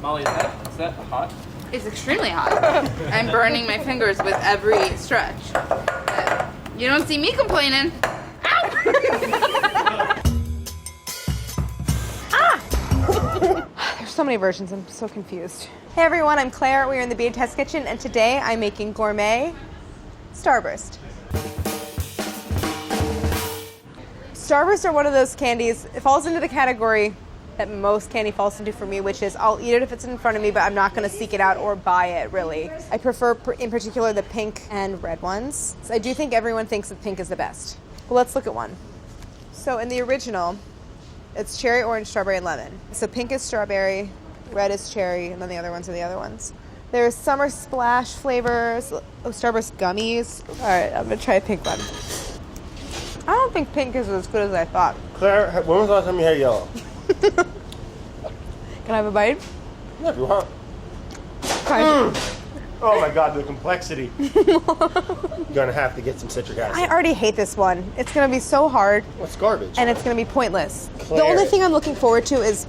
Molly, is that hot? It's extremely hot. I'm burning my fingers with every stretch. You don't see me complaining. Ow! There's so many versions, I'm so confused. Hey everyone, I'm Claire. We're in the Test Kitchen, and today I'm making Gourmet Starburst. Starbursts are one of those candies, it falls into the category that most candy falls into for me, which is I'll eat it if it's in front of me, but I'm not going to seek it out or buy it, really. I prefer, in particular, the pink and red ones. So I do think everyone thinks that pink is the best. Well, let's look at one. So in the original, it's cherry, orange, strawberry, and lemon. So pink is strawberry, red is cherry, and then the other ones are the other ones. There's summer splash flavors, Starburst gummies. All right, I'm going to try a pink one. I don't think pink is as good as I thought. Claire, when was the last time you had yellow? Can I have a bite? Yeah, if you want. Oh my god, the complexity. You're gonna have to get some citric acid. I already hate this one. It's gonna be so hard. What's garbage? And it's gonna be pointless. Claire. The only thing I'm looking forward to is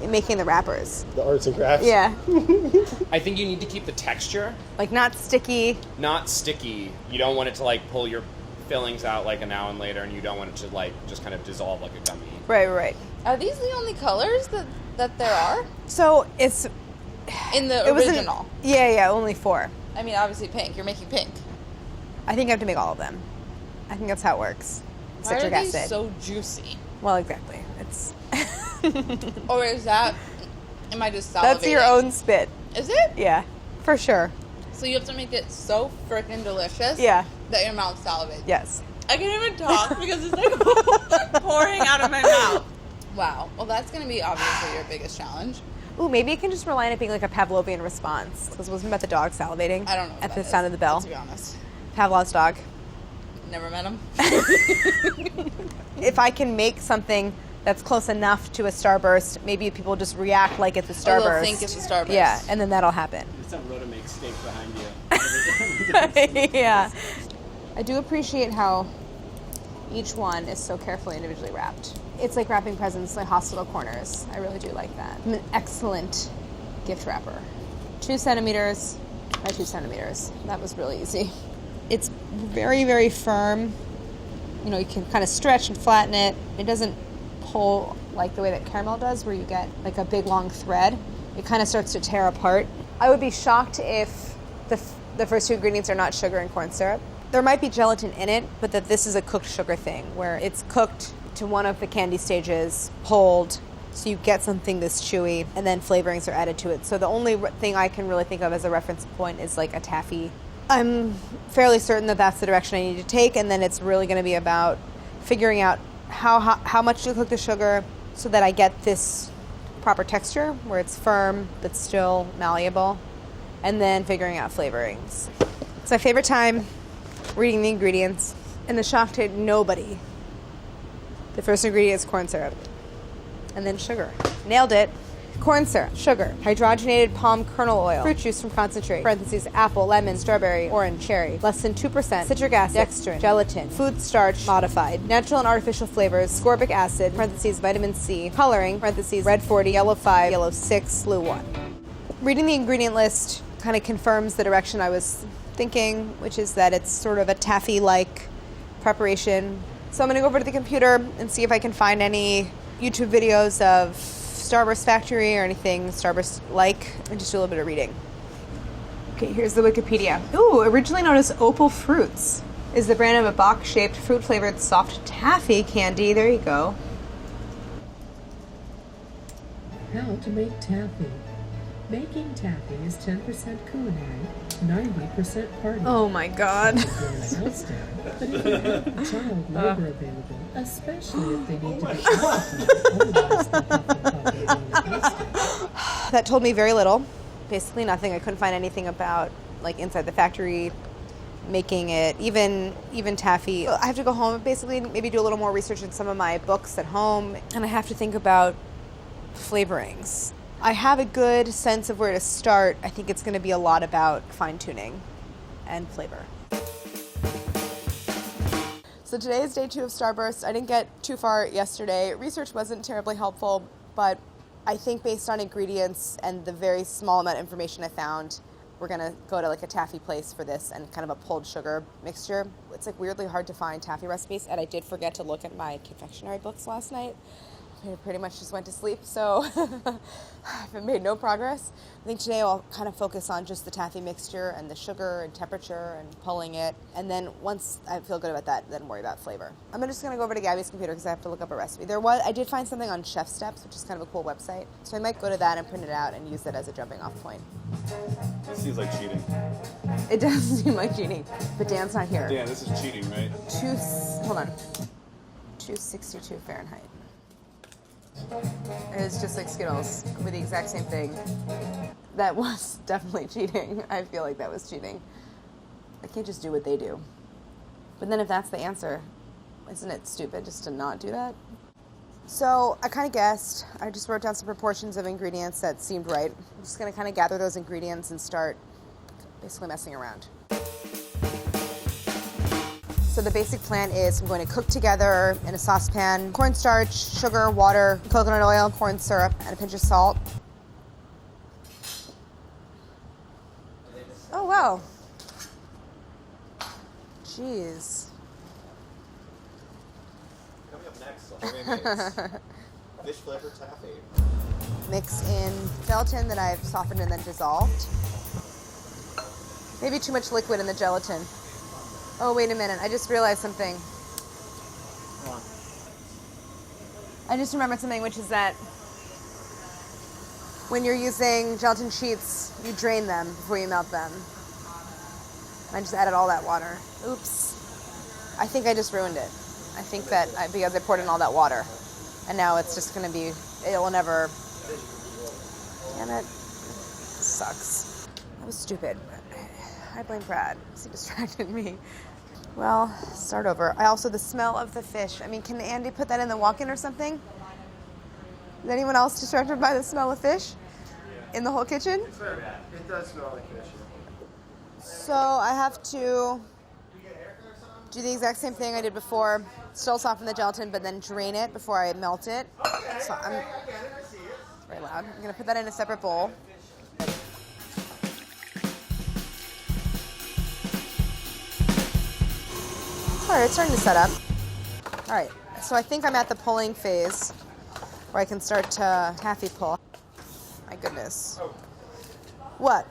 making the wrappers. The arts and crafts? Yeah. I think you need to keep the texture. Like not sticky. Not sticky. You don't want it to like pull your fillings out like an hour and later, and you don't want it to like just kind of dissolve like a gummy. Right. Are these the only colors that there are? So it's... In the original? Yeah, only 4. I mean, obviously pink. You're making pink. I think I have to make all of them. I think that's how it works. Why Citric are these acid. so juicy? Well, exactly. It's... Or is that... Am I just salivating? That's your own spit. Is it? Yeah, for sure. So you have to make it so freaking delicious Yeah. that your mouth salivates. Yes. I can't even talk because it's like pouring out of my mouth. Wow. Well, that's going to be obviously your biggest challenge. Ooh, maybe it can just rely on it being like a Pavlovian response. Because it wasn't about the dog salivating. I don't know what at that the sound is, of the bell. to be honest. Pavlov's dog. Never met him. If I can make something that's close enough to a Starburst, maybe people just react like it's a Starburst. They'll think it's a Starburst. Yeah, and then that'll happen. There's some Rhoda makes steak behind you. Yeah. I do appreciate how each one is so carefully individually wrapped. It's like wrapping presents like hospital corners. I really do like that. I'm an excellent gift wrapper. 2 centimeters by 2 centimeters. That was really easy. It's very, very firm. You know, you can kind of stretch and flatten it. It doesn't pull like the way that caramel does, where you get like a big long thread. It kind of starts to tear apart. I would be shocked if the first 2 ingredients are not sugar and corn syrup. There might be gelatin in it, but that this is a cooked sugar thing, where it's cooked to one of the candy stages, pulled, so you get something this chewy, and then flavorings are added to it. So the only thing I can really think of as a reference point is like a taffy. I'm fairly certain that that's the direction I need to take, and then it's really going to be about figuring out how much to cook the sugar so that I get this proper texture, where it's firm but still malleable, and then figuring out flavorings. It's my favorite time reading the ingredients, and the shock to nobody. The first ingredient is corn syrup, and then sugar. Nailed it. Corn syrup, sugar, hydrogenated palm kernel oil, fruit juice from concentrate, parentheses, apple, lemon, strawberry, orange, cherry, less than 2%, citric acid, dextrin, gelatin, food starch, modified, natural and artificial flavors, ascorbic acid, parentheses, vitamin C, coloring, parentheses, red 40, yellow 5, yellow 6, blue 1. Reading the ingredient list kind of confirms the direction I was thinking, which is that it's sort of a taffy-like preparation. So I'm going to go over to the computer and see if I can find any YouTube videos of Starburst Factory or anything Starburst-like, and just do a little bit of reading. Okay, here's the Wikipedia. Ooh, originally known as Opal Fruits, is the brand of a box-shaped, fruit-flavored soft taffy candy. There you go. How to make taffy. Making taffy is 10% culinary, 90% party. Oh my god. But if you have a child labor available, especially if they need to be otherwise the puffy puffy. That told me very little. Basically nothing. I couldn't find anything about like inside the factory making it, even taffy. I have to go home and basically maybe do a little more research in some of my books at home, and I have to think about flavorings. I have a good sense of where to start. I think it's going to be a lot about fine-tuning and flavor. So today is day 2 of Starburst. I didn't get too far yesterday. Research wasn't terribly helpful, but I think based on ingredients and the very small amount of information I found, we're gonna go to like a taffy place for this and kind of a pulled sugar mixture. It's like weirdly hard to find taffy recipes, and I did forget to look at my confectionery books last night. I pretty much just went to sleep, so I've made no progress. I think today I'll kind of focus on just the taffy mixture and the sugar and temperature and pulling it. And then once I feel good about that, then worry about flavor. I'm just going to go over to Gabby's computer because I have to look up a recipe. I did find something on Chef Steps, which is kind of a cool website. So I might go to that and print it out and use it as a jumping off point. It seems like cheating. It does seem like cheating, but Dan's not here. Dan, this is cheating, right? 262 Fahrenheit. It's just like Skittles with the exact same thing. That was definitely cheating. I feel like that was cheating. I can't just do what they do. But then if that's the answer, isn't it stupid just to not do that? So I kind of guessed. I just wrote down some proportions of ingredients that seemed right. I'm just going to kind of gather those ingredients and start basically messing around. So the basic plan is I'm going to cook together in a saucepan cornstarch, sugar, water, coconut oil, corn syrup, and a pinch of salt. Oh, wow. Jeez. Coming up next, fish flavored taffy. Mix in gelatin that I've softened and then dissolved. Maybe too much liquid in the gelatin. Oh, wait a minute. I just realized something. I just remembered something, which is that when you're using gelatin sheets, you drain them before you melt them. I just added all that water. Oops. I think I just ruined it. I think that because I poured in all that water. And now it's just going to be, it will never, damn it. Sucks. That was stupid. I blame Brad. He distracted me. Well, start over. The smell of the fish. I mean, can Andy put that in the walk-in or something? Is anyone else distracted by the smell of fish in the whole kitchen? It does smell like fish. So I have to do the exact same thing I did before. Still soften the gelatin, but then drain it before I melt it. So I'm very loud. I'm going to put that in a separate bowl. All right, it's starting to set up. All right, so I think I'm at the pulling phase where I can start to taffy pull. My goodness. What?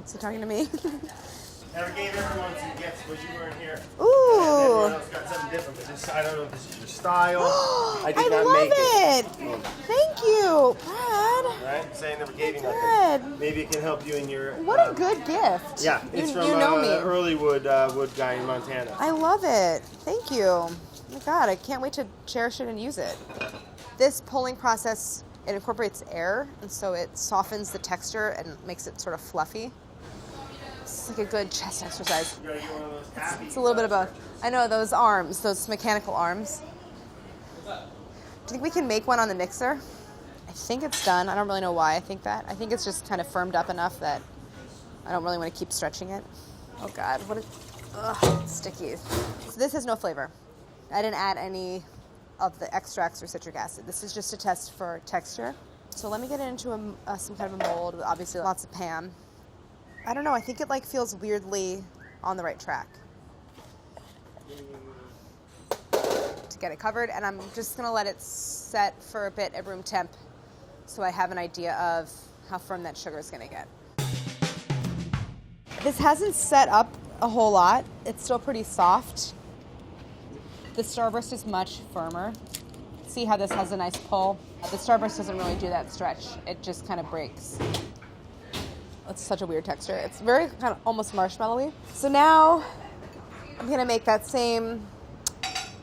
Is he talking to me? Never gave everyone some gifts, but you weren't here. Ooh. Everyone else got something different, but I don't know if this is your style. I did not love make it. Thank you, Brad. Right? Saying never gave you Good. nothing. Maybe it can help you in your... What a good gift. Yeah, it's from you know me. early wood guy in Montana. I love it. Thank you. Oh my God, I can't wait to cherish it and use it. This pulling process, it incorporates air, and so it softens the texture and makes it sort of fluffy. It's like a good chest exercise. You gotta get one of those taffy. It's a little bit of both. I know, those arms, those mechanical arms. Do you think we can make one on the mixer? I think it's done. I don't really know why I think that. I think it's just kind of firmed up enough that I don't really want to keep stretching it. Oh God, what is... Ugh, it's sticky. So this has no flavor. I didn't add any of the extracts or citric acid. This is just a test for texture. So let me get it into some kind of a mold with obviously lots of Pam. I don't know, I think it like feels weirdly on the right track to get it covered, and I'm just gonna let it set for a bit at room temp so I have an idea of how firm that sugar is gonna get. This hasn't set up a whole lot. It's still pretty soft. The Starburst is much firmer. See how this has a nice pull? The Starburst doesn't really do that stretch. It just kind of breaks. It's such a weird texture. It's very kind of almost marshmallowy. So now I'm gonna make that same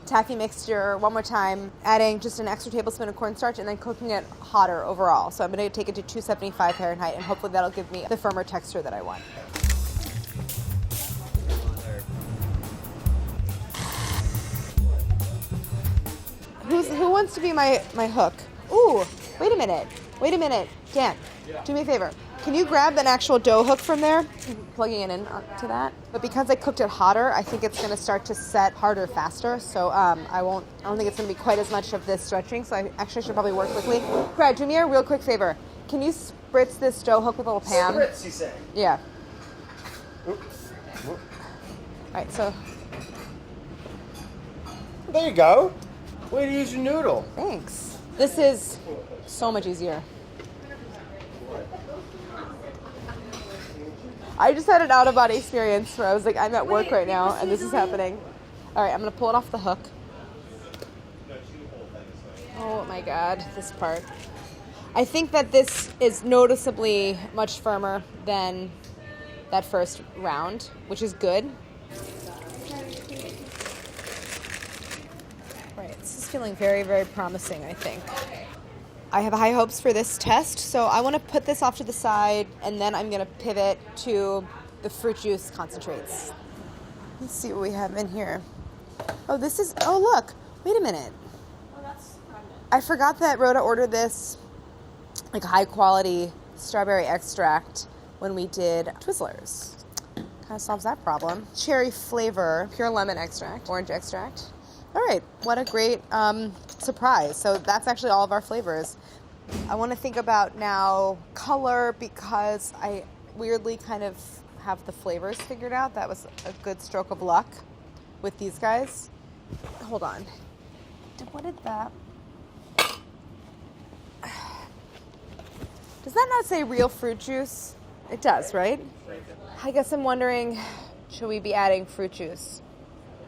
taffy mixture one more time, adding just an extra tablespoon of cornstarch and then cooking it hotter overall. So I'm gonna take it to 275 Fahrenheit and hopefully that'll give me the firmer texture that I want. Who wants to be my hook? Ooh, wait a minute, Dan. do me a favor. Can you grab an actual dough hook from there? Plugging it in to that. But because I cooked it hotter, I think it's going to start to set harder faster. So I don't think it's going to be quite as much of this stretching. So I actually should probably work quickly. Brad, do me a real quick favor. Can you spritz this dough hook with a little pan? Spritz, you say? Yeah. Oops. All right, so There you go. Way to use your noodle. thanks. This is so much easier. I just had an out-of-body experience where I was like, I'm at work right now, and this is happening. All right, I'm going to pull it off the hook. Oh my God, this part. I think that this is noticeably much firmer than that first round, which is good. Right, this is feeling very, very promising, I think. I have high hopes for this test, so I want to put this off to the side, and then I'm going to pivot to the fruit juice concentrates. Let's see what we have in here. Oh, this is, oh look, wait a minute. I forgot that Rhoda ordered this like high quality strawberry extract when we did Twizzlers. Kind of solves that problem. Cherry flavor, pure lemon extract, orange extract. All right, what a great surprise. So that's actually all of our flavors. I want to think about now color because I weirdly kind of have the flavors figured out. That was a good stroke of luck with these guys. Hold on. What did that? Does that not say real fruit juice? It does, right? I guess I'm wondering, should we be adding fruit juice?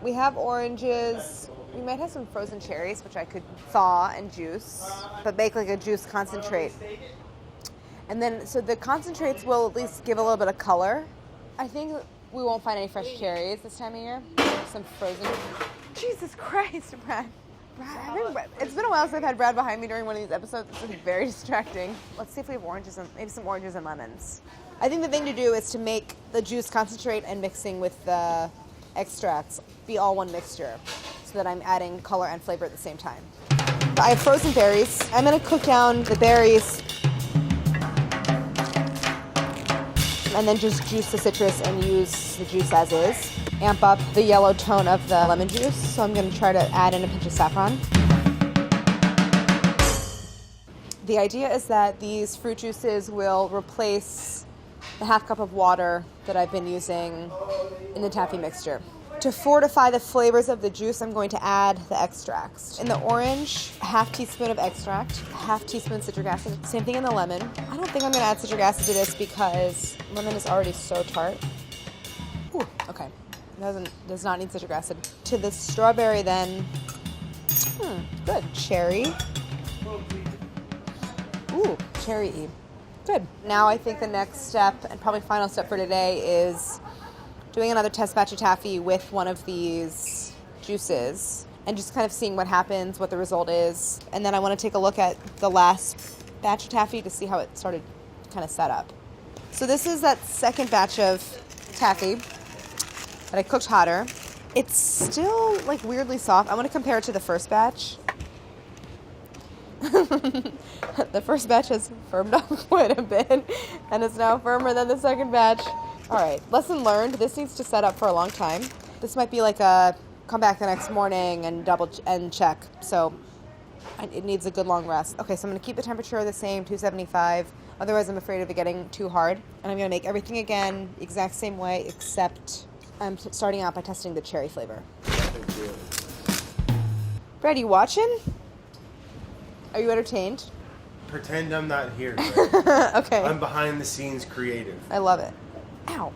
We have oranges. We might have some frozen cherries, which I could thaw and juice, but make like a juice concentrate. And then, so the concentrates will at least give a little bit of color. I think we won't find any fresh cherries this time of year. Some frozen. Jesus Christ, Brad. It's been a while since I've had Brad behind me during one of these episodes. It's been very distracting. Let's see if we have oranges and maybe some oranges and lemons. I think the thing to do is to make the juice concentrate and mixing with the extracts be all one mixture so that I'm adding color and flavor at the same time. I have frozen berries. I'm going to cook down the berries and then just juice the citrus and use the juice as is. Amp up the yellow tone of the lemon juice, so I'm going to try to add in a pinch of saffron. The idea is that these fruit juices will replace the half cup of water that I've been using in the taffy mixture. To fortify the flavors of the juice, I'm going to add the extracts. In the orange, a half teaspoon of extract, half teaspoon citric acid. Same thing in the lemon. I don't think I'm going to add citric acid to this because lemon is already so tart. Ooh, okay. Does not need citric acid. To the strawberry then, good. Cherry. Ooh, cherry-y. Good. Now I think the next step, and probably final step for today, is doing another test batch of taffy with one of these juices and just kind of seeing what happens, what the result is. And then I want to take a look at the last batch of taffy to see how it started kind of set up. So this is that second batch of taffy that I cooked hotter. It's still like weirdly soft. I want to compare it to the first batch. The first batch has firmed up quite a bit and is now firmer than the second batch. All right, lesson learned. This needs to set up for a long time. This might be like a come back the next morning and double and check. So it needs a good long rest. Okay, so I'm going to keep the temperature the same, 275. Otherwise, I'm afraid of it getting too hard. And I'm going to make everything again the exact same way, except I'm starting out by testing the cherry flavor. Brad, you watching? Are you entertained? Pretend I'm not here. Okay. I'm behind the scenes creative. I love it. Ow.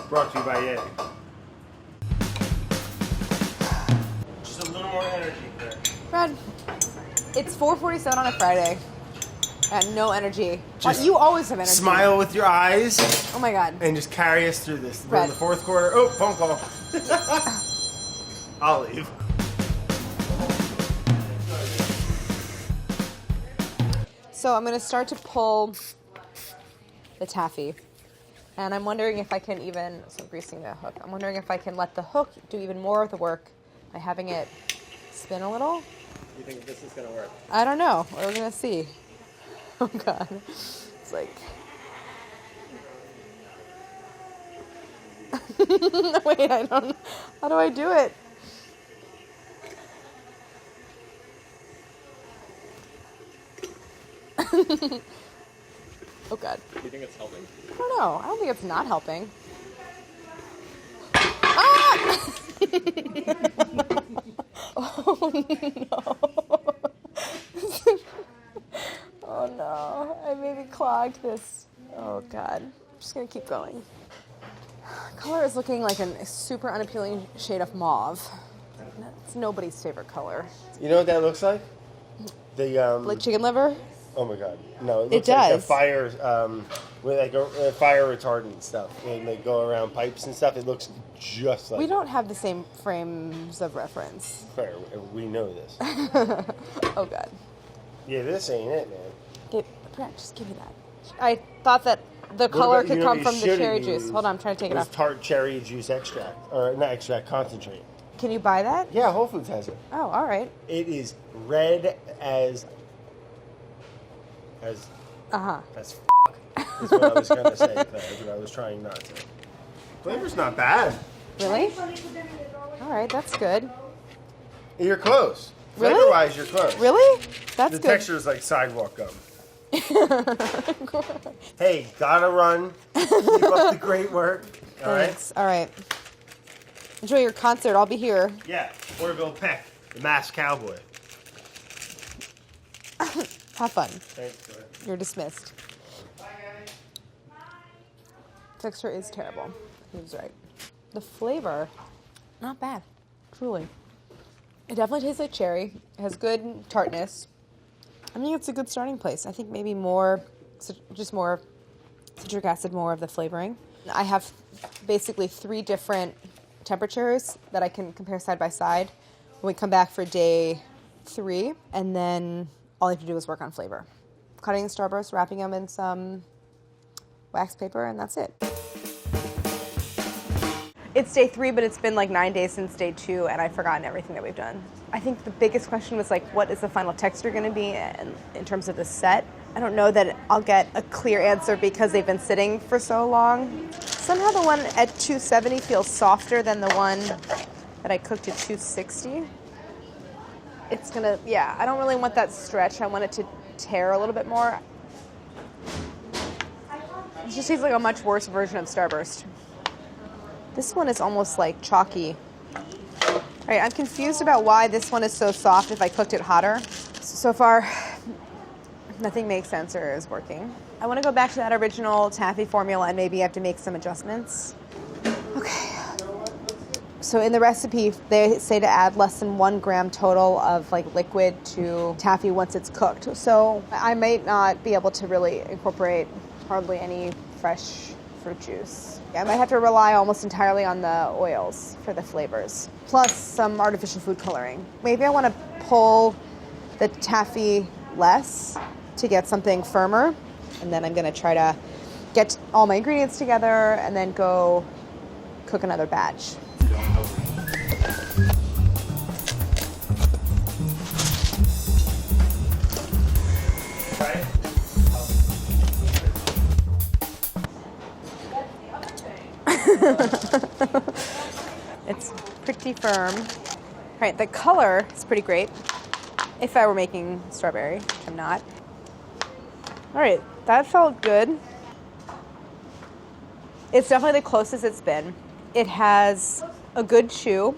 Brought to you by Yeti. Just a little more energy there. Brad, it's 4:47 on a Friday. I had no energy. Just You always have energy. Smile with your eyes Oh my God. and just carry us through this. We're Brad. in the fourth quarter. Oh, phone call. I'll leave. So I'm going to start to pull the taffy. And I'm wondering if I can even, so I'm greasing the hook. I'm wondering if I can let the hook do even more of the work by having it spin a little. You think this is going to work? I don't know. We're going to see. Oh God. It's like. Wait, I don't. How do I do it? Oh God. Do you think it's helping? I don't know. I don't think it's not helping. Ah! Oh no. Oh no. I maybe clogged this. Oh God. I'm just gonna keep going. Color is looking like a super unappealing shade of mauve. It's nobody's favorite color. You know what that looks like? The Like chicken liver? Oh my God! No, it It looks like the does. fire, with like a fire retardant stuff. When they go around pipes and stuff, it looks just like. We don't have the same frames of reference. Fair. We know this. Oh God. Yeah, this ain't it, man. Brett, just give me that. I thought that the color about- you could know come what from you the should've cherry juice. used Hold on, I'm trying to take it was off. tart cherry juice extract, or not extract, concentrate. Can you buy that? Yeah, Whole Foods has it. Oh, all right. It is red as Uh-huh. is what I was gonna say, but I was trying not to. Flavor's not bad. Really? All right, that's good. You're close. Really? Flavor-wise, you're close. Really? That's The good. texture is like sidewalk gum. Hey, gotta run. Keep up the great work. All right. Thanks. All right. Enjoy your concert. I'll be here. Yeah, Orville Peck, the masked cowboy. Have fun. Thanks, Claire. You're dismissed. Texture is terrible. He was right. The flavor, not bad. Truly. It definitely tastes like cherry. It has good tartness. I think it's a good starting place. I think maybe more, just more citric acid, more of the flavoring. I have basically 3 different temperatures that I can compare side by side when we come back for day 3, and then all I have to do is work on flavor. Cutting the Starburst, wrapping them in some wax paper, and that's it. It's day 3, but it's been like 9 days since day 2, and I've forgotten everything that we've done. I think the biggest question was like, what is the final texture going to be in terms of the set? I don't know that I'll get a clear answer because they've been sitting for so long. Somehow the one at 270 feels softer than the one that I cooked at 260. It's gonna, yeah, I don't really want that stretch. I want it to tear a little bit more. It just tastes like a much worse version of Starburst. This one is almost like chalky. All right, I'm confused about why this one is so soft if I cooked it hotter. So far, nothing makes sense or is working. I want to go back to that original taffy formula and maybe I have to make some adjustments. Okay. So in the recipe, they say to add less than 1 gram total of like liquid to taffy once it's cooked. So I might not be able to really incorporate hardly any fresh fruit juice. I might have to rely almost entirely on the oils for the flavors, plus some artificial food coloring. Maybe I want to pull the taffy less to get something firmer, and then I'm going to try to get all my ingredients together and then go cook another batch. It's pretty firm. All right, the color is pretty great. If I were making strawberry, which I'm not. All right, that felt good. It's definitely the closest it's been. It has a good chew.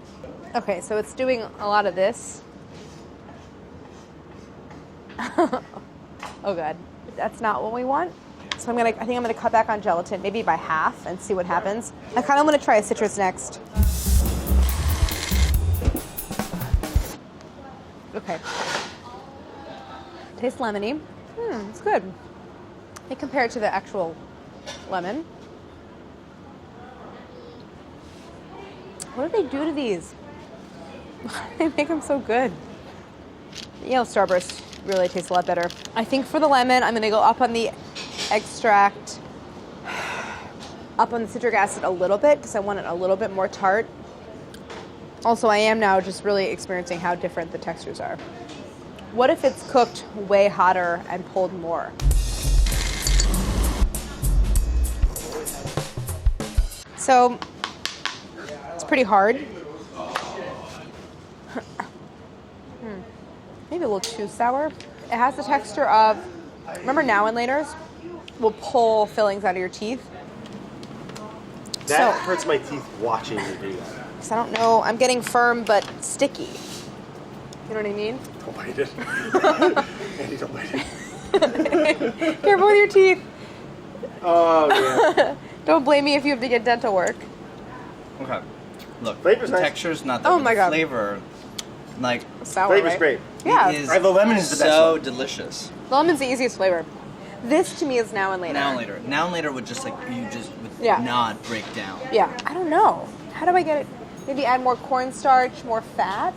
Okay, so it's doing a lot of this. Oh God, that's not what we want. So I think I'm gonna cut back on gelatin, maybe by half, and see what happens. I kind of want to try a citrus next. Okay. Tastes lemony. It's good. I think compared to the actual lemon. What do they do to these? They make them so good. The yellow Starburst really tastes a lot better. I think for the lemon, I'm gonna go up on the extract, up on the citric acid a little bit because I want it a little bit more tart. Also, I am now just really experiencing how different the textures are. What if it's cooked way hotter and pulled more? So it's pretty hard. Maybe a little too sour. It has the texture of, remember Now and Laters? Will pull fillings out of your teeth. That hurts my teeth watching you do that. So I don't know. I'm getting firm but sticky. You know what I mean? Don't bite it. Andy, don't bite it. Careful with your teeth. Oh, yeah. Don't blame me if you have to get dental work. Okay. Look, Flavor's the nice. texture's not that. Oh but my the God. Flavor, like, Sour, Flavor's right? great. Yeah. it is The lemon is the best so one. delicious. The lemon's the easiest flavor. This to me is Now and Later. Now and later. Now and later would just like you just would Yeah. not break down. Yeah. I don't know. How do I get it? Maybe add more cornstarch, more fat?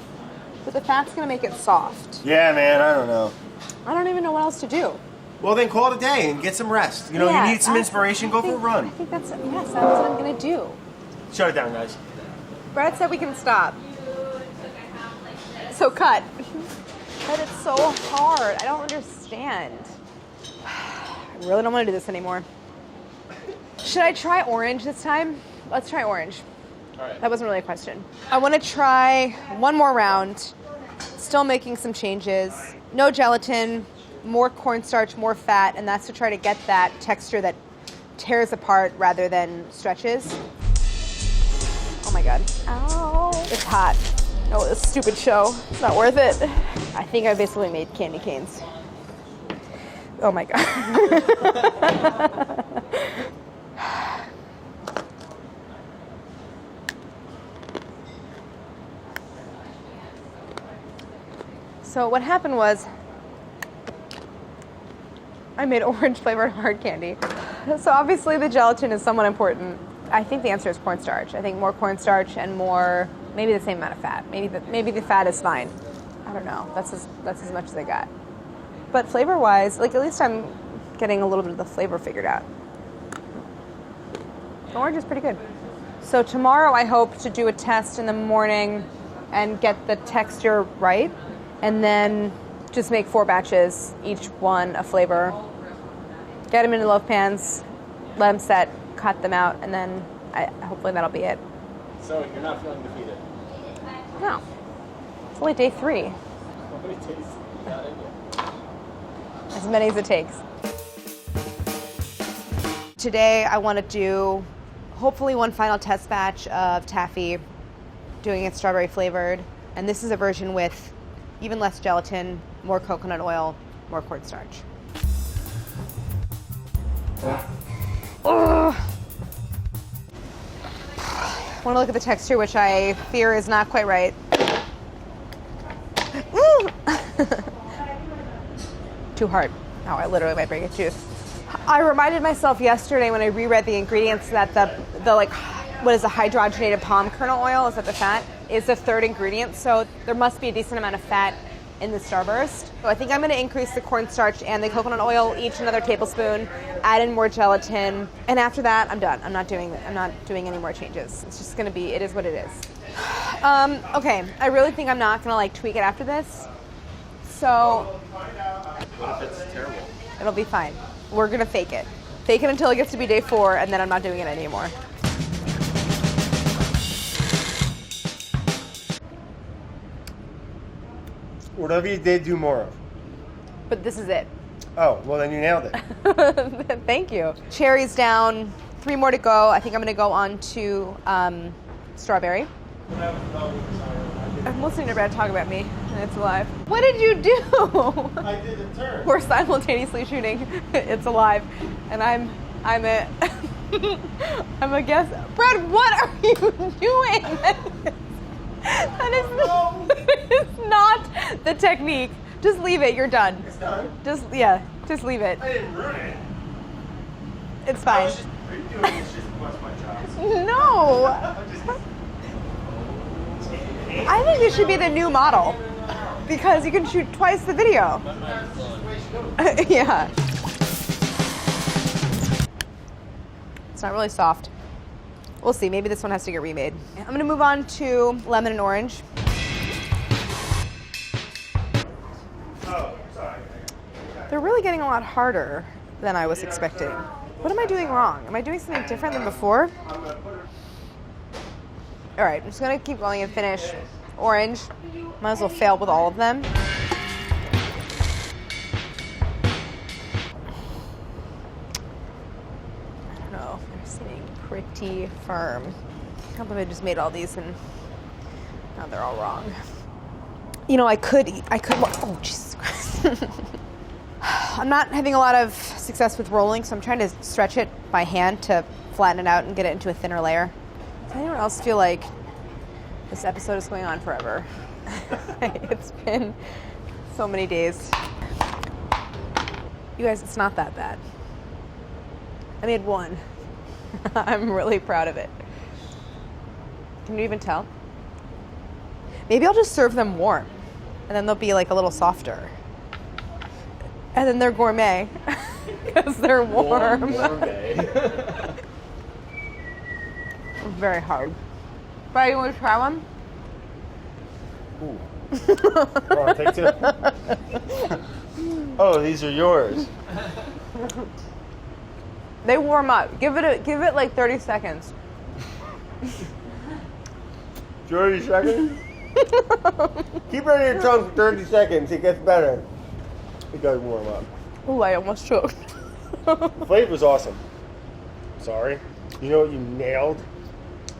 But the fat's going to make it soft. Yeah, man, I don't know. I don't even know what else to do. Well, then call it a day and get some rest. You know, Yeah, you need some inspiration, go for a I run. think that's what I'm going to do. Shut it down, guys. Brad said we can stop. So cut. But it's so hard. I don't understand. I really don't want to do this anymore. Should I try orange this time? Let's try orange. All right. That wasn't really a question. I want to try one more round. Still making some changes. No gelatin, more cornstarch, more fat, and that's to try to get that texture that tears apart rather than stretches. Oh my God. Ow. It's hot. Oh, this stupid show. It's not worth it. I think I basically made candy canes. Oh my God. So what happened was I made orange flavored hard candy. So obviously the gelatin is somewhat important. I think the answer is cornstarch. I think more cornstarch and more, maybe the same amount of fat. Maybe the fat is fine. I don't know. That's as much as I got. But flavor wise, like at least I'm getting a little bit of the flavor figured out. The orange is pretty good. So tomorrow I hope to do a test in the morning and get the texture right. And then just make 4 batches, each one a flavor. Get them into loaf pans, let them set, cut them out, and then hopefully that'll be it. So you're not feeling defeated? No. It's only day 3. How many days you got in here? As many as it takes. Today I want to do hopefully one final test batch of taffy, doing it strawberry flavored. And this is a version with even less gelatin, more coconut oil, more cornstarch. Ugh. Want to look at the texture, which I fear is not quite right. Too hard. Oh, I literally might break a tooth. I reminded myself yesterday when I reread the ingredients that the like, what is the hydrogenated palm kernel oil, is that the fat, is the 3rd ingredient. So there must be a decent amount of fat in the Starburst. So I think I'm going to increase the cornstarch and the coconut oil, each another tablespoon, add in more gelatin, and after that, I'm done. I'm not doing any more changes. It's just going to be, it is what it is. Okay, I really think I'm not going to like tweak it after this. So What if it's terrible? it'll be fine. We're going to fake it. Fake it until it gets to be day 4, and then I'm not doing it anymore. Whatever you did, do more of. But this is it. Oh, well then you nailed it. Thank you. Cherries down, 3 more to go. I think I'm going to go on to strawberry. I'm listening to Brad talk about me, and it's alive. What did you do? I did a turn. We're simultaneously shooting It's Alive, and I'm a I'm a guest. Brad, what are you doing? That is not the technique. Just leave it. You're done. It's done? Just leave it. I didn't ruin it. It's fine. Doing this just plus my chops. No. I think this should be the new model because you can shoot twice the video. Yeah. It's not really soft. We'll see. Maybe this one has to get remade. I'm going to move on to lemon and orange. Oh, sorry. They're really getting a lot harder than I was expecting. What am I doing wrong? Am I doing something different than before? All right, I'm just gonna keep going and finish orange. Might as well fail with all of them. I don't know, they're sitting pretty firm. I can't believe I just made all these and now they're all wrong. You know, I could, oh, Jesus Christ. I'm not having a lot of success with rolling, so I'm trying to stretch it by hand to flatten it out and get it into a thinner layer. Does anyone else feel like this episode is going on forever? It's been so many days. You guys, it's not that bad. I made one. I'm really proud of it. Can you even tell? Maybe I'll just serve them warm, and then they'll be like a little softer. And then they're gourmet, because they're warm. Gourmet. Very hard. But you want to try one? Ooh. Oh, take two. Oh, these are yours. They warm up. Give it like 30 seconds. 30 seconds? Keep it on your tongue for 30 seconds. It gets better. It does warm up. Ooh, I almost choked. The flavor's awesome. Sorry. You know what you nailed?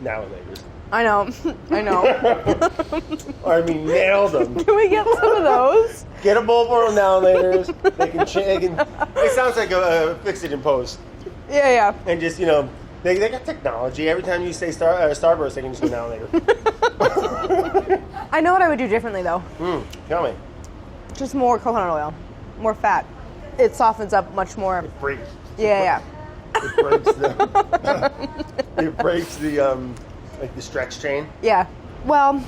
Navigators. I know. I mean, nailed them. Can we get some of those? Get a bowl for them navigators. They can. It sounds like a fix it in post. Yeah. And just, you know, they got technology. Every time you say Starburst, they can just go navigator. I know what I would do differently though. Tell me. Just more coconut oil, more fat. It softens up much more. It breaks. Yeah. It breaks the. It breaks the like the stretch chain. Yeah. Well,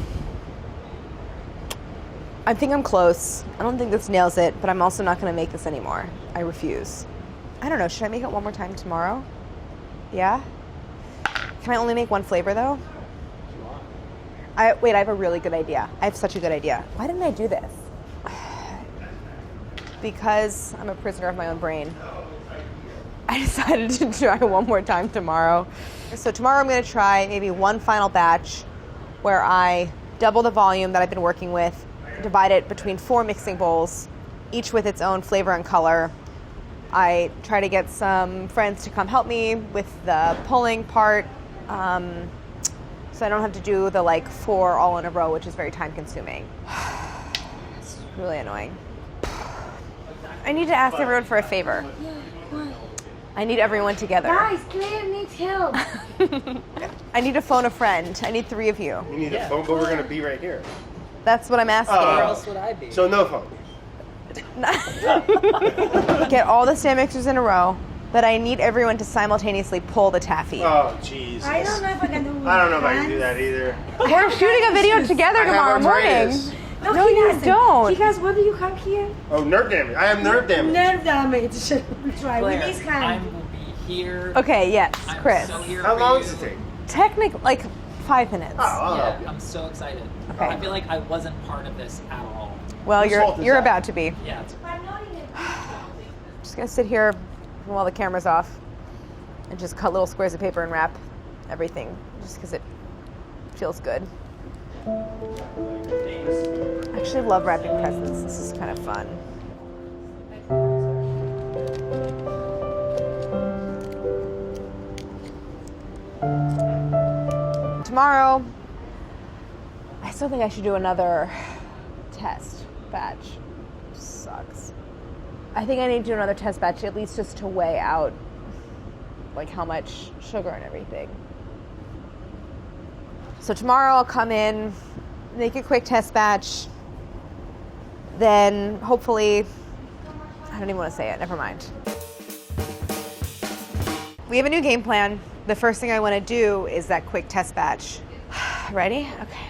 I think I'm close. I don't think this nails it, but I'm also not going to make this anymore. I refuse. I don't know. Should I make it one more time tomorrow? Yeah? Can I only make one flavor, though? Wait, I have a really good idea. I have such a good idea. Why didn't I do this? Because I'm a prisoner of my own brain. I decided to try one more time tomorrow. So tomorrow I'm going to try maybe one final batch where I double the volume that I've been working with, divide it between 4 mixing bowls, each with its own flavor and color. I try to get some friends to come help me with the pulling part, so I don't have to do the 4 all in a row, which is very time consuming. It's really annoying. I need to ask everyone for a favor. Yeah, what? I need everyone together. Guys, Claire needs help. I need to phone a friend. I need 3 of you. You need a phone, but we're going to be right here. That's what I'm asking. Where else would I be? So no phone. Get all the stand mixers in a row, but I need everyone to simultaneously pull the taffy. Oh, Jesus. I don't know if I can do it. I don't know if I can do that either. We're shooting a video together tomorrow morning. No, he you doesn't. don't. Because what do you have here? Oh, nerve damage. I have nerve damage. Nerve damage. Try with his I hand. will be here. Okay, yes, I'm Chris. so here How for long you. does it take? Technically, 5 minutes. Oh, I'll help you. Yeah, I'm so excited. Okay. I feel like I wasn't part of this at all. Well, Whose fault is you're that? about to be. Yeah, it's Just gonna sit here while the camera's off and just cut little squares of paper and wrap everything, just because it feels good. I actually love wrapping presents. This is kind of fun. Tomorrow, I still think I should do another test batch. Sucks. I think I need to do another test batch, at least just to weigh out how much sugar and everything. So tomorrow I'll come in, make a quick test batch, then hopefully, I don't even want to say it, never mind. We have a new game plan. The first thing I want to do is that quick test batch. Ready? Okay.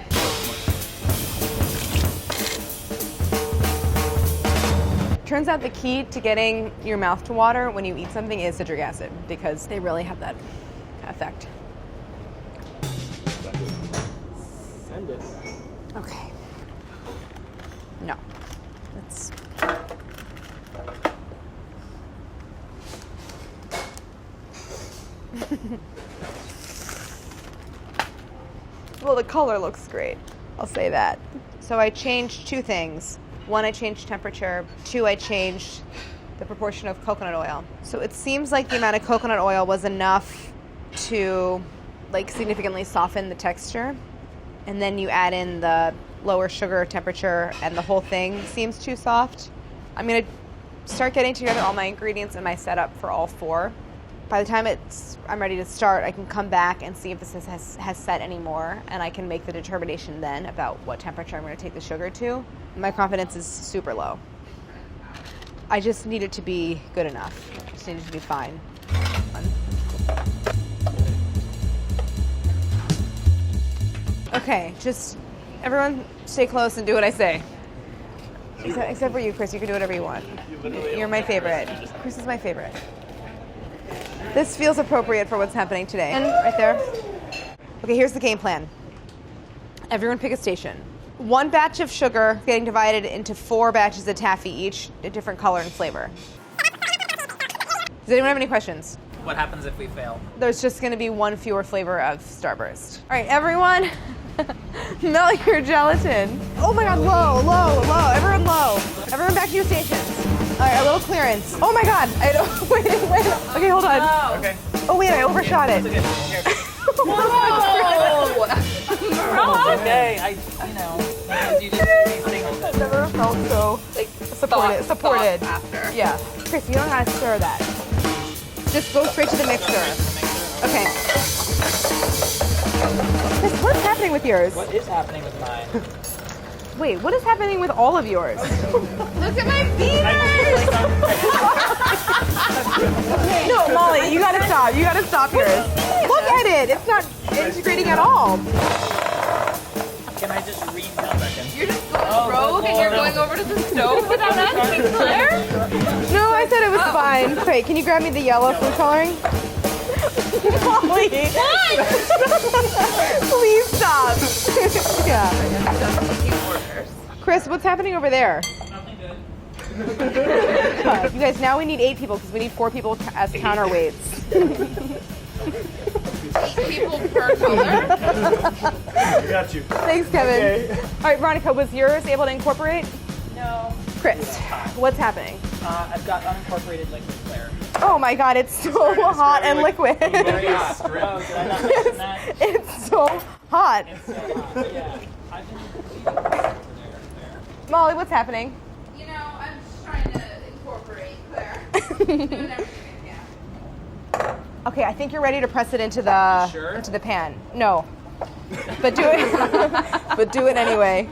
Turns out the key to getting your mouth to water when you eat something is citric acid, because they really have that effect. Send it. Okay. No. Let's. Well, the color looks great. I'll say that. So I changed 2 things. 1, I changed temperature. 2, I changed the proportion of coconut oil. So it seems like the amount of coconut oil was enough to like significantly soften the texture. And then you add in the lower sugar temperature and the whole thing seems too soft. I'm gonna start getting together all my ingredients and my setup for all 4. By the time I'm ready to start, I can come back and see if this has set anymore, and I can make the determination then about what temperature I'm going to take the sugar to. My confidence is super low. I just need it to be good enough. I just need it to be fine. Okay, just everyone stay close and do what I say. Except for you, Chris. You can do whatever you want. You're my favorite. Chris is my favorite. This feels appropriate for what's happening today. And right there. Okay, here's the game plan. Everyone pick a station. 1 batch of sugar getting divided into 4 batches of taffy, each a different color and flavor. Does anyone have any questions? What happens if we fail? There's just going to be 1 fewer flavor of Starburst. All right, everyone, melt your gelatin. Oh my God, low, low, low. Everyone low. Everyone back to your stations. All right, a little clearance. Oh my God, I don't, wait. Okay, hold on. Oh. Okay. Oh wait, I overshot it. Whoa! Okay, because you did 3 singles. I've never felt so like supported. After. Yeah. Chris, you don't know how to stir that. Just go straight to the mixer. Okay. Chris, what's happening with yours? What is happening with mine? Wait, what is happening with all of yours? Look at my fingers! No, Molly, you gotta stop. You gotta stop yours. Look at it. It's not integrating at all. Can I just read that? You're just going rogue and you're going over to the stove without asking Claire? No, I said it was fine. Wait, can you grab me the yellow food coloring? Molly. What? Please stop. Yeah. Chris, what's happening over there? Nothing good. You guys, now we need 8 people because we need 4 people as counterweights. 8 people per color? Got you. Thanks, Kevin. Okay. All right, Veronica, was yours able to incorporate? No. Chris, what's happening? I've got unincorporated liquid Claire. Oh my God, it's so hot and liquid. Very hot. Oh, did I not mention that? It's so hot. It's so hot. Yeah. I've been over there. Molly, what's happening? You know, I'm just trying to incorporate Claire. Doing everything I can. Okay, I think you're ready to press it into the Sure? into the pan. No, but do it. But do it anyway.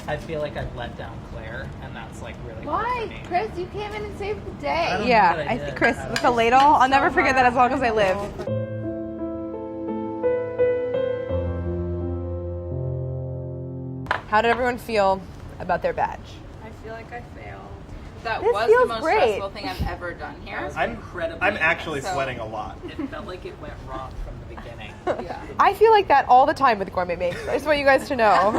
I feel like I've let down Claire, and that's like really hard Why? for me. Chris, you came in and saved the day. I don't Yeah, know what I did. Chris, with the ladle, I'll never forget that as long as I live. How did everyone feel about their batch? I feel like I failed. That This was feels the most great. stressful thing I've ever done here. I'm actually sweating a lot. It felt like it went wrong from the beginning. Yeah. I feel like that all the time with gourmet bakes. I just want you guys to know.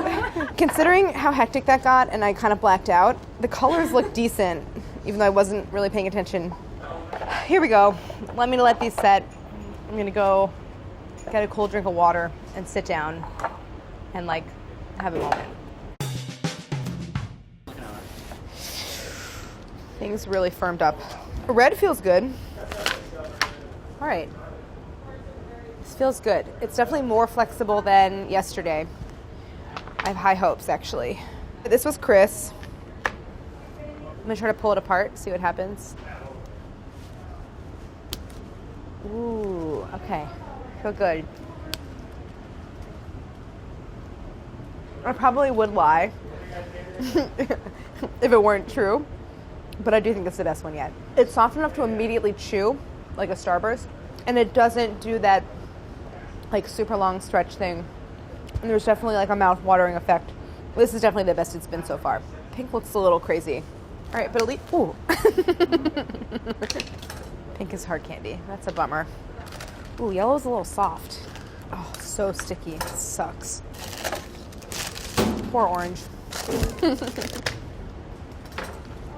Considering how hectic that got and I kind of blacked out, the colors look decent, even though I wasn't really paying attention. Here we go. Let me let these set. I'm gonna go get a cold drink of water and sit down and like have a moment. Things really firmed up. Red feels good. All right. This feels good. It's definitely more flexible than yesterday. I have high hopes, actually. This was Chris. I'm gonna try to pull it apart, see what happens. Ooh, okay. Feel good. I probably would lie if it weren't true, but I do think it's the best one yet. It's soft enough to immediately chew, like a Starburst, and it doesn't do that like super long stretch thing. And there's definitely like a mouth-watering effect. This is definitely the best it's been so far. Pink looks a little crazy. All right, but at least, ooh. Pink is hard candy. That's a bummer. Ooh, yellow's a little soft. Oh, so sticky. It sucks. Poor orange.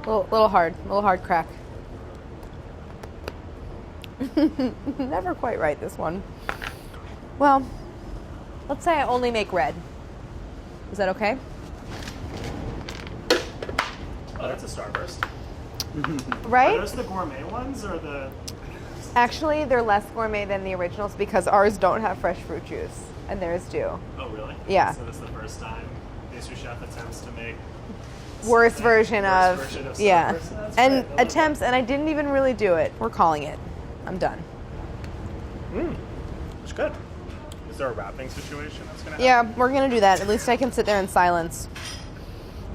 little hard crack. Never quite right, this one. Well, Let's say I only make red. Is that okay? Oh, that's a Starburst. Right? Are those the gourmet ones or the? Actually, they're less gourmet than the originals because ours don't have fresh fruit juice, and theirs do. Oh, really? Yeah. So this is the first time pastry chef attempts to make Worst version of yeah, Starburst? That's and great. I love attempts, and I didn't even really do it. We're calling it. I'm done. It's good. Is there a wrapping situation that's gonna happen? Yeah, we're gonna do that. At least I can sit there in silence.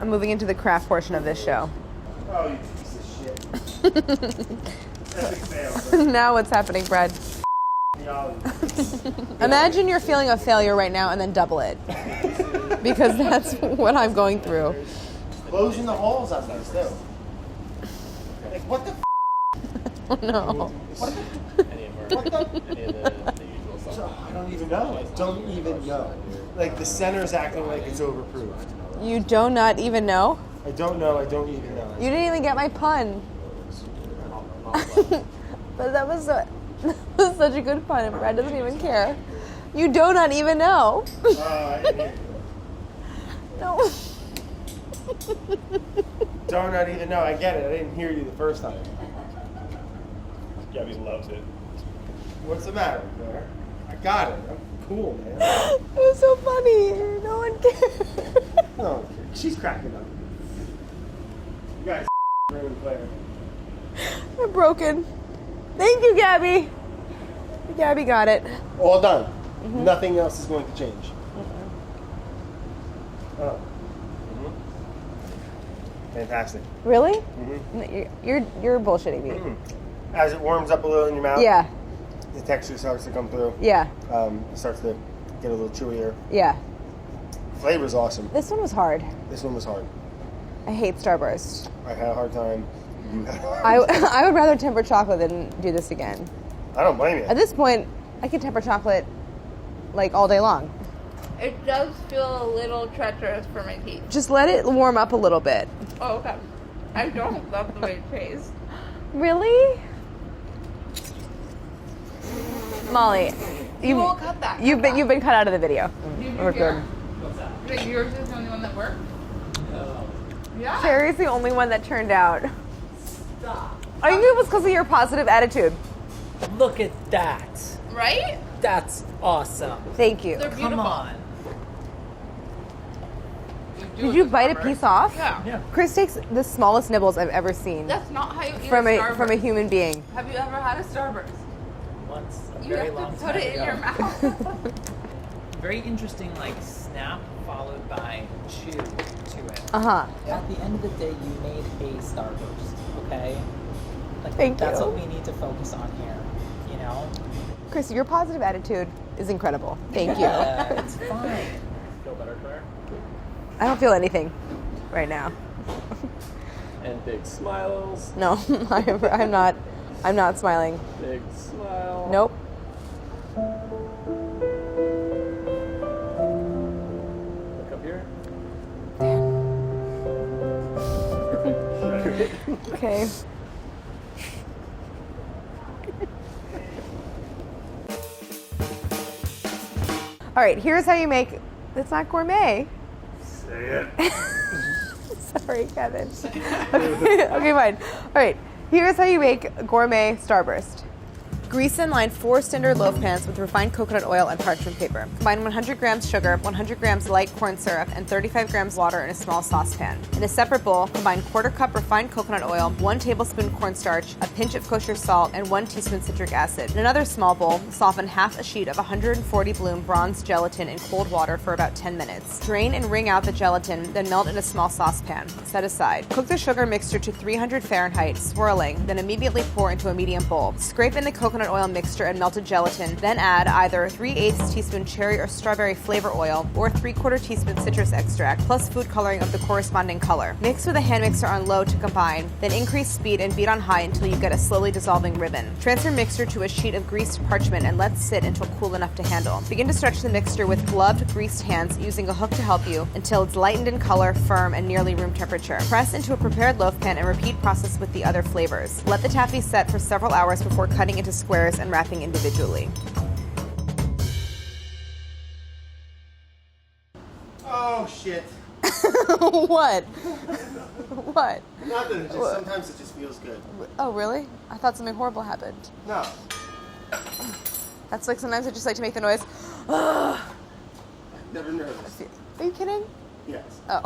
I'm moving into the craft portion of this show. Oh, you piece of shit. Epic fail. Now what's happening, Brad? Imagine you're feeling a failure right now and then double it. Because that's what I'm going through. Closing the holes on these too. Like what the f? Oh no. What the? I don't even know. I don't even know. Like the center's acting like it's overproofed. You do not even know? I don't know. I don't even know. You didn't even get my pun. But that was such a good pun, and Brad doesn't even care. You do not even know. No. Do not even know. I get it. I didn't hear you the first time. Gabby loves it. What's the matter, Claire? I got it. I'm cool, man. It was so funny. No one cared. No, she's cracking up. You guys ruined Claire. I'm broken. Thank you, Gabby. Gabby got it. All done. Nothing else is going to change. Oh. Fantastic. Really? No, you're bullshitting me. As it warms up a little in your mouth, Yeah. the texture starts to come through. Yeah. It starts to get a little chewier. Yeah. Flavor's awesome. This one was hard. This one was hard. I hate Starburst. I had a hard time. You had a hard time. I would rather temper chocolate than do this again. I don't blame you. At this point, I could temper chocolate like all day long. It does feel a little treacherous for my teeth. Just let it warm up a little bit. Oh, okay. I don't love the way it tastes. Really? Molly, You will cut that. you've been cut out of the video. Did We're you hear? good. What's that? That yours is the only one that worked? Yeah. Cherry's the only one that turned out. Stop. I think it was because of your positive attitude. Look at that. Right? That's awesome. Thank you. They're beautiful. Come on. Did you bite a piece off? Yeah. Yeah. Chris takes the smallest nibbles I've ever seen That's not how you eat from a a Starburst. human being. Have you ever had a Starburst? Once a You very have long to put time it in ago. your mouth. Very interesting, like snap followed by chew to it. Uh-huh. At the end of the day, you made a Starburst, okay? Like, Thank that's you. what we need to focus on here, you know? Chris, your positive attitude is incredible. Thank you. It's fine. Feel better, Claire? I don't feel anything right now. And big smiles. No, I'm not. I'm not smiling. Big smile. Nope. Look up here. Okay. All right, here's how you make. It's not gourmet. Say it. Sorry, Kevin. Okay, fine. All right, here's how you make gourmet Starburst. Grease and line 4 standard loaf pans with refined coconut oil and parchment paper. Combine 100 grams sugar, 100 grams light corn syrup, and 35 grams water in a small saucepan. In a separate bowl, combine 1/4 cup refined coconut oil, 1 tablespoon cornstarch, a pinch of kosher salt, and 1 teaspoon citric acid. In another small bowl, soften half a sheet of 140 bloom bronze gelatin in cold water for about 10 minutes. Drain and wring out the gelatin, then melt in a small saucepan. Set aside. Cook the sugar mixture to 300 Fahrenheit, swirling, then immediately pour into a medium bowl. Scrape in the coconut oil mixture and melted gelatin, then add either 3/8 teaspoon cherry or strawberry flavor oil or 3/4 teaspoon citrus extract, plus food coloring of the corresponding color. Mix with a hand mixer on low to combine, then increase speed and beat on high until you get a slowly dissolving ribbon. Transfer mixture to a sheet of greased parchment and let sit until cool enough to handle. Begin to stretch the mixture with gloved, greased hands using a hook to help you until it's lightened in color, firm, and nearly room temperature. Press into a prepared loaf pan and repeat process with the other flavors. Let the taffy set for several hours before cutting into squares and wrapping individually. Oh shit. What? What? Not that it just, sometimes it just feels good. Oh, really? I thought something horrible happened. No. That's like sometimes I just like to make the noise. Never nervous. Are you kidding? Yes. Oh.